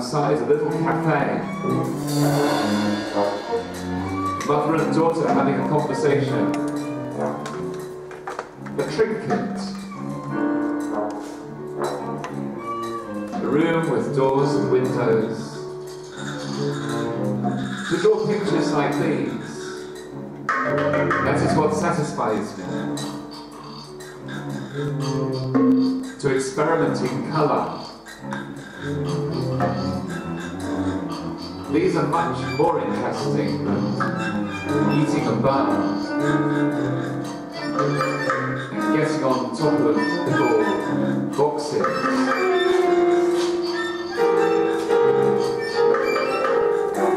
outside a little cafe. Mother and daughter having a conversation. A trinket. A room with doors and windows. To draw pictures like these, that is what satisfies me. To experiment in colour. These are much more interesting than eating a bird and getting on top of little boxes.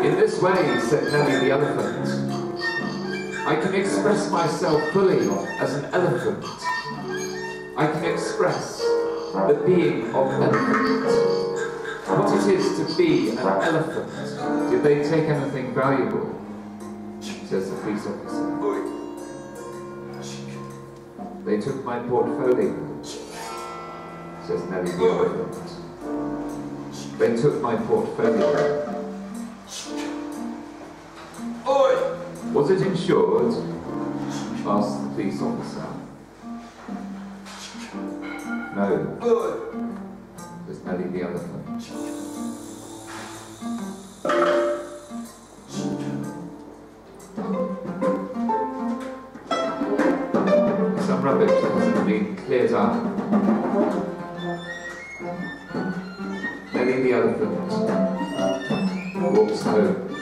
In this way, said Nelly the elephant, I can express myself fully as an elephant. I can express the being of elephant. What it is to be an elephant. Did they take anything valuable? Says the police officer. They took my portfolio. Says Nelly the elephant. They took my portfolio. Was it insured? Asked the police officer. No. Says Nelly the elephant. Some rubbish that hasn't been cleared up. Nelly the elephant walks home.